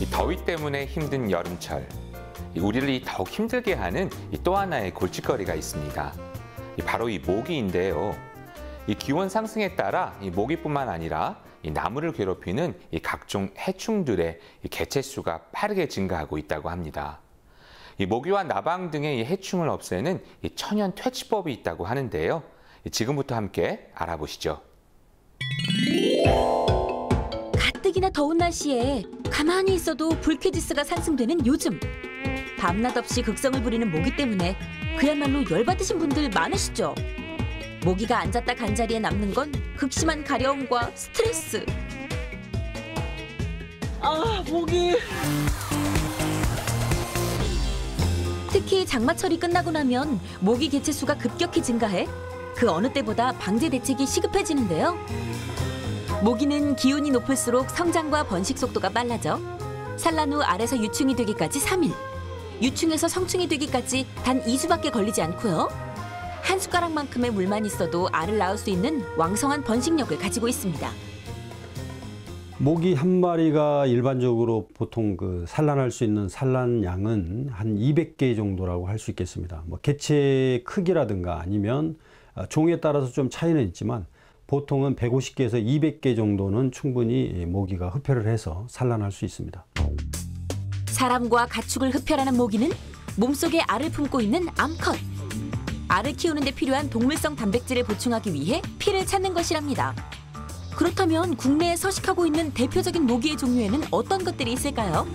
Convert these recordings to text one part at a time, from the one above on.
이 더위 때문에 힘든 여름철, 우리를 더욱 힘들게 하는 또 하나의 골칫거리가 있습니다. 바로 이 모기인데요. 이 기온 상승에 따라 이 모기뿐만 아니라 이 나무를 괴롭히는 이 각종 해충들의 이 개체수가 빠르게 증가하고 있다고 합니다. 이 모기와 나방 등의 이 해충을 없애는 이 천연 퇴치법이 있다고 하는데요. 지금부터 함께 알아보시죠. 가뜩이나 더운 날씨에 가만히 있어도 불쾌지수가 상승되는 요즘. 밤낮 없이 극성을 부리는 모기 때문에 그야말로 열받으신 분들 많으시죠? 모기가 앉았다 간 자리에 남는 건 극심한 가려움과 스트레스. 아, 모기! 특히 장마철이 끝나고 나면 모기 개체수가 급격히 증가해 그 어느 때보다 방제 대책이 시급해지는데요. 모기는 기온이 높을수록 성장과 번식 속도가 빨라져 산란 후 알에서 유충이 되기까지 3일, 유충에서 성충이 되기까지 단 2주밖에 걸리지 않고요. 한 숟가락만큼의 물만 있어도 알을 낳을 수 있는 왕성한 번식력을 가지고 있습니다. 모기 한 마리가 일반적으로 보통 산란할 수 있는 산란량은 한 200개 정도라고 할 수 있겠습니다. 뭐 개체 크기라든가 아니면 종에 따라서 좀 차이는 있지만 보통은 150개에서 200개 정도는 충분히 모기가 흡혈을 해서 산란할 수 있습니다. 사람과 가축을 흡혈하는 모기는 몸속에 알을 품고 있는 암컷. 알을 키우는 데 필요한 동물성 단백질을 보충하기 위해 피를 찾는 것이랍니다. 그렇다면 국내에 서식하고 있는 대표적인 모기의 종류에는 어떤 것들이 있을까요?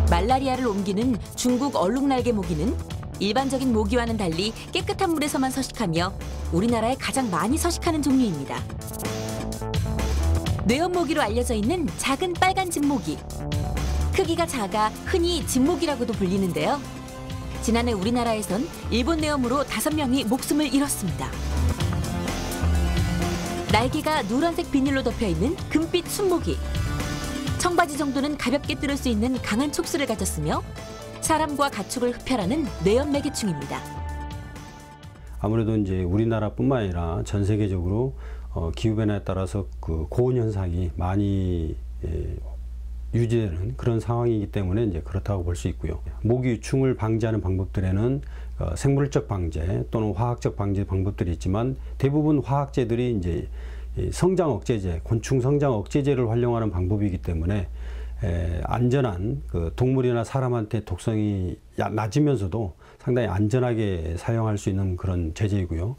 말라리아를 옮기는 중국 얼룩날개 모기는 일반적인 모기와는 달리 깨끗한 물에서만 서식하며 우리나라에 가장 많이 서식하는 종류입니다. 뇌염모기로 알려져 있는 작은 빨간 집모기. 크기가 작아 흔히 집모기라고도 불리는데요. 지난해 우리나라에선 일본 뇌염으로 5명이 목숨을 잃었습니다. 날개가 노란색 비닐로 덮여있는 금빛 순모기. 청바지 정도는 가볍게 뚫을 수 있는 강한 촉수를 가졌으며 사람과 가축을 흡혈하는 뇌염 매개충입니다. 아무래도 이제 우리나라뿐만 아니라 전 세계적으로 기후변화에 따라서 고온 현상이 많이 유지되는 그런 상황이기 때문에 이제 그렇다고 볼 수 있고요. 모기 유충을 방지하는 방법들에는 생물적 방제 또는 화학적 방제 방법들이 있지만 대부분 화학제들이 이제 성장 억제제, 곤충 성장 억제제를 활용하는 방법이기 때문에 안전한 동물이나 사람한테 독성이 낮으면서도 상당히 안전하게 사용할 수 있는 그런 제제이고요.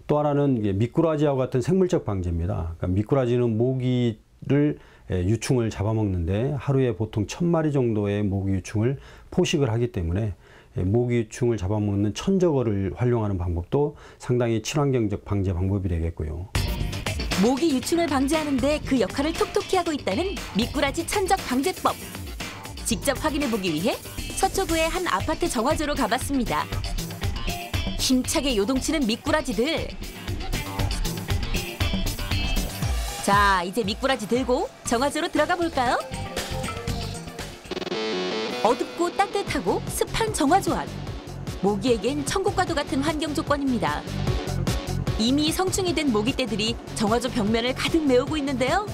또 하나는 미꾸라지와 같은 생물적 방제입니다. 그러니까 미꾸라지는 모기를 유충을 잡아먹는데 하루에 보통 1000마리 정도의 모기 유충을 포식을 하기 때문에 모기 유충을 잡아먹는 천적어를 활용하는 방법도 상당히 친환경적 방제 방법이 되겠고요. 모기 유충을 방지하는 데 그 역할을 톡톡히 하고 있다는 미꾸라지 천적 방제법. 직접 확인해보기 위해 서초구의 한 아파트 정화조로 가봤습니다. 힘차게 요동치는 미꾸라지들. 자, 이제 미꾸라지 들고 정화조로 들어가 볼까요? 어둡고 따뜻하고 습한 정화조 안. 모기에겐 천국과도 같은 환경 조건입니다. 이미 성충이 된 모기떼들이 정화조 벽면을 가득 메우고 있는데요.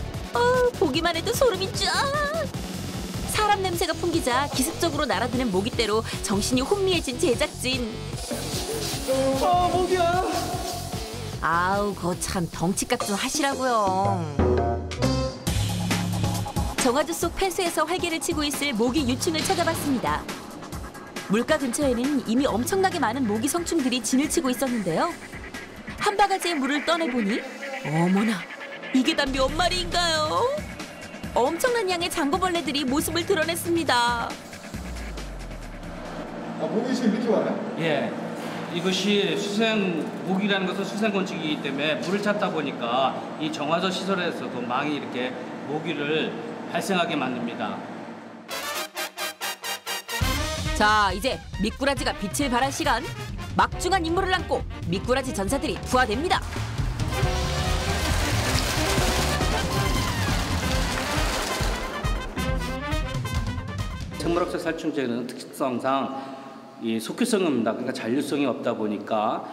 보기만 해도 소름이 쫙! 사람 냄새가 풍기자 기습적으로 날아드는 모기떼로 정신이 혼미해진 제작진. 모기야! 아우, 거참 덩치값 좀 하시라고요. 정화조 속 폐수에서 활개를 치고 있을 모기 유충을 찾아봤습니다. 물가 근처에는 이미 엄청나게 많은 모기 성충들이 진을 치고 있었는데요. 한 바가지의 물을 떠내보니 어머나, 이게 다 몇 마리인가요? 엄청난 양의 장거벌레들이 모습을 드러냈습니다. 모기 지금 이렇게 와요? 예, 이것이 모기라는 것은 수생곤충이기 때문에 물을 찾다 보니까 이 정화조 시설에서도 많이 이렇게 모기를 발생하게 만듭니다. 자, 이제 미꾸라지가 빛을 발할 시간. 막중한 임무를 안고 미꾸라지 전사들이 부하됩니다. 생물학적 살충제는 특성상 이 속효성이 없다, 그러니까 잔류성이 없다 보니까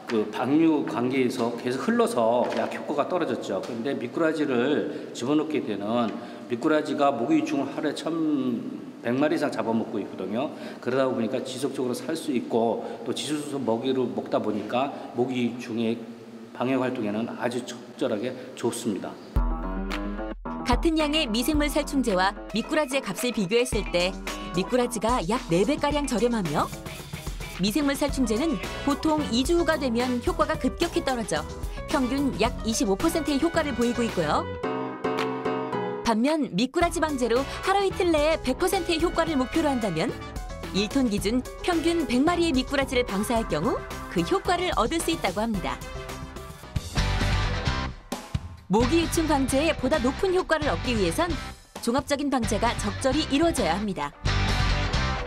그 방류 관계에서 계속 흘러서 약 효과가 떨어졌죠. 그런데 미꾸라지를 집어넣게 되는 미꾸라지가 모기 유충을 하루에 1,100마리 이상 잡아먹고 있거든요. 그러다 보니까 지속적으로 살 수 있고 또 지수수 먹이를 먹다 보니까 모기 유충의 방역 활동에는 아주 적절하게 좋습니다. 같은 양의 미생물 살충제와 미꾸라지의 값을 비교했을 때 미꾸라지가 약 4배가량 저렴하며 미생물 살충제는 보통 2주 후가 되면 효과가 급격히 떨어져 평균 약 25%의 효과를 보이고 있고요. 반면 미꾸라지 방제로 하루 이틀 내에 100%의 효과를 목표로 한다면 1톤 기준 평균 100마리의 미꾸라지를 방사할 경우 그 효과를 얻을 수 있다고 합니다. 모기 유충 방제에 보다 높은 효과를 얻기 위해선 종합적인 방제가 적절히 이루어져야 합니다.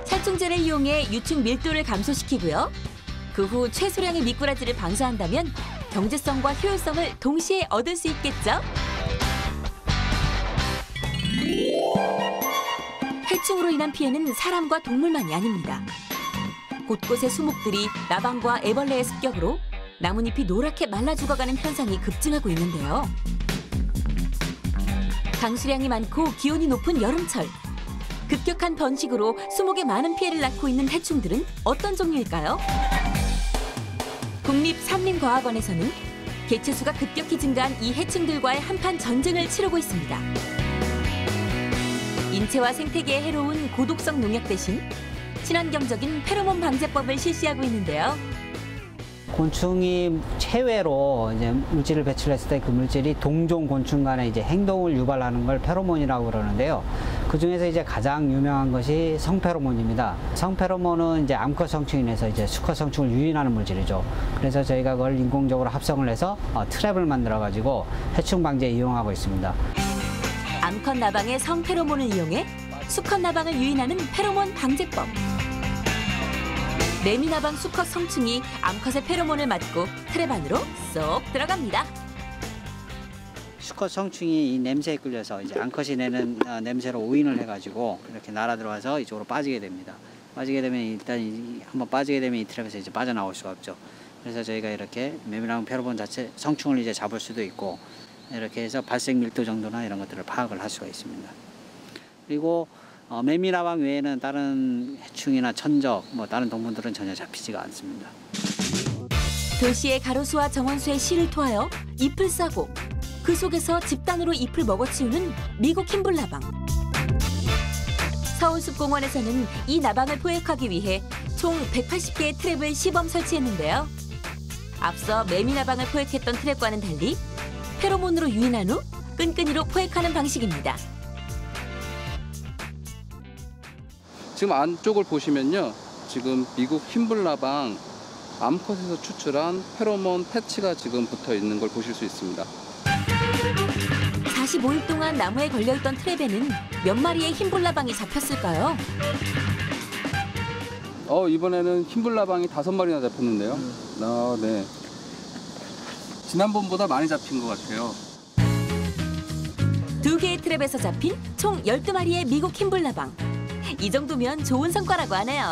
살충제를 이용해 유충 밀도를 감소시키고요. 그 후 최소량의 미꾸라지를 방사한다면 경제성과 효율성을 동시에 얻을 수 있겠죠. 해충으로 인한 피해는 사람과 동물만이 아닙니다. 곳곳의 수목들이 나방과 애벌레의 습격으로 나뭇잎이 노랗게 말라 죽어가는 현상이 급증하고 있는데요. 강수량이 많고 기온이 높은 여름철. 급격한 번식으로 수목에 많은 피해를 낳고 있는 해충들은 어떤 종류일까요? 국립산림과학원에서는 개체수가 급격히 증가한 이 해충들과의 한판 전쟁을 치르고 있습니다. 인체와 생태계에 해로운 고독성 농약 대신 친환경적인 페로몬 방제법을 실시하고 있는데요. 곤충이 체외로 이제 물질을 배출했을 때 그 물질이 동종 곤충 간의 이제 행동을 유발하는 걸 페로몬이라고 그러는데요. 그 중에서 이제 가장 유명한 것이 성페로몬입니다. 성페로몬은 이제 암컷 성충인에서 이제 수컷 성충을 유인하는 물질이죠. 그래서 저희가 그걸 인공적으로 합성을 해서 트랩을 만들어 가지고 해충 방제에 이용하고 있습니다. 암컷 나방의 성페로몬을 이용해 수컷 나방을 유인하는 페로몬 방제법. 매미나방 수컷 성충이 암컷의 페로몬을 맡고 트랩 안으로 쏙 들어갑니다. 수컷 성충이 이 냄새에 끌려서 이제 암컷이 내는 냄새로 오인을 해가지고 이렇게 날아 들어와서 이쪽으로 빠지게 됩니다. 빠지게 되면 일단 한번 빠지게 되면 이 트랩에서 이제 빠져나올 수가 없죠. 그래서 저희가 이렇게 매미나방 페로몬 자체 성충을 이제 잡을 수도 있고 이렇게 해서 발생 밀도 정도나 이런 것들을 파악을 할 수가 있습니다. 그리고 매미나방 외에는 다른 해충이나 천적, 다른 동물들은 전혀 잡히지가 않습니다. 도시의 가로수와 정원수의 씨를 토하여 잎을 싸고 그 속에서 집단으로 잎을 먹어치우는 미국 흰불나방. 서울숲공원에서는 이 나방을 포획하기 위해 총 180개의 트랩을 시범 설치했는데요. 앞서 매미나방을 포획했던 트랩과는 달리 페로몬으로 유인한 후 끈끈이로 포획하는 방식입니다. 지금 안쪽을 보시면요. 지금 미국 흰불나방 암컷에서 추출한 페로몬 패치가 지금 붙어 있는 걸 보실 수 있습니다. 45일 동안 나무에 걸려있던 트랩에는 몇 마리의 흰불나방이 잡혔을까요? 이번에는 흰불나방이 5마리나 잡혔는데요. 네. 지난번보다 많이 잡힌 것 같아요. 2개의 트랩에서 잡힌 총 12마리의 미국 흰불나방. 이 정도면 좋은 성과라고 하네요.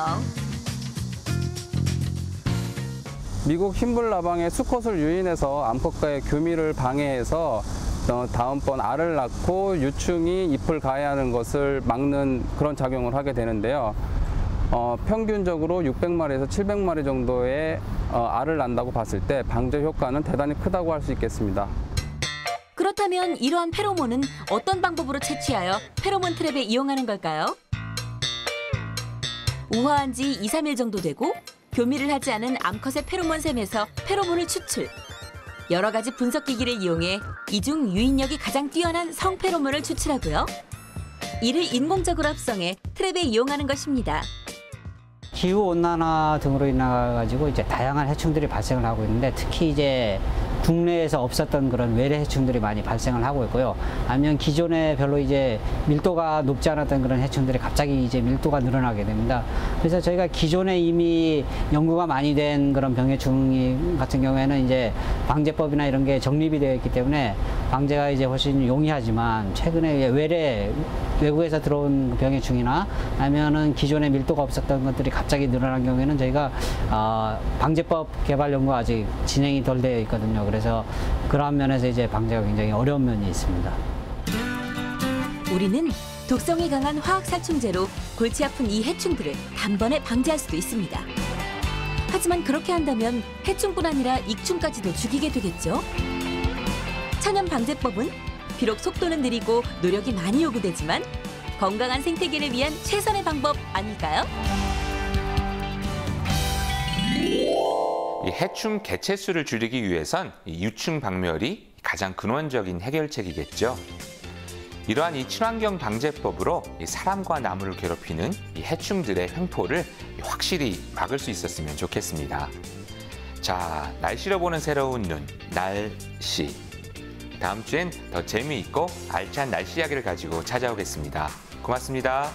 미국 흰불나방의 수컷을 유인해서 암컷과의 교미를 방해해서 다음번 알을 낳고 유충이 잎을 가해하는 것을 막는 그런 작용을 하게 되는데요. 평균적으로 600마리에서 700마리 정도의 알을 낳는다고 봤을 때 방제 효과는 대단히 크다고 할 수 있겠습니다. 그렇다면 이러한 페로몬은 어떤 방법으로 채취하여 페로몬 트랩에 이용하는 걸까요? 우화한 지 2, 3일 정도 되고 교미를 하지 않은 암컷의 페로몬샘에서 페로몬을 추출. 여러 가지 분석기기를 이용해 이중 유인력이 가장 뛰어난 성페로몬을 추출하고요. 이를 인공적으로 합성해 트랩에 이용하는 것입니다. 기후 온난화 등으로 인해 가지고 이제 다양한 해충들이 발생을 하고 있는데 특히 이제 국내에서 없었던 그런 외래 해충들이 많이 발생을 하고 있고요. 아니면 기존에 별로 이제 밀도가 높지 않았던 그런 해충들이 갑자기 이제 밀도가 늘어나게 됩니다. 그래서 저희가 기존에 이미 연구가 많이 된 그런 병해충 같은 경우에는 이제 방제법이나 이런 게 정립이 되어 있기 때문에 방제가 이제 훨씬 용이하지만 최근에 외국에서 들어온 병해충이나 아니면은 기존에 밀도가 없었던 것들이 갑자기 늘어난 경우에는 저희가 방제법 개발 연구가 아직 진행이 덜 되어 있거든요. 그래서 그러한 면에서 이제 방제가 굉장히 어려운 면이 있습니다. 우리는 독성이 강한 화학 살충제로 골치 아픈 이 해충들을 단번에 방제할 수도 있습니다. 하지만 그렇게 한다면 해충뿐 아니라 익충까지도 죽이게 되겠죠. 천연 방제법은 비록 속도는 느리고 노력이 많이 요구되지만 건강한 생태계를 위한 최선의 방법 아닐까요? 이 해충 개체수를 줄이기 위해선 이 유충 박멸이 가장 근원적인 해결책이겠죠. 이러한 이 친환경 방제법으로 이 사람과 나무를 괴롭히는 이 해충들의 횡포를 확실히 막을 수 있었으면 좋겠습니다. 자, 날씨로 보는 새로운 눈, 날씨. 다음 주엔 더 재미있고 알찬 날씨 이야기를 가지고 찾아오겠습니다. 고맙습니다.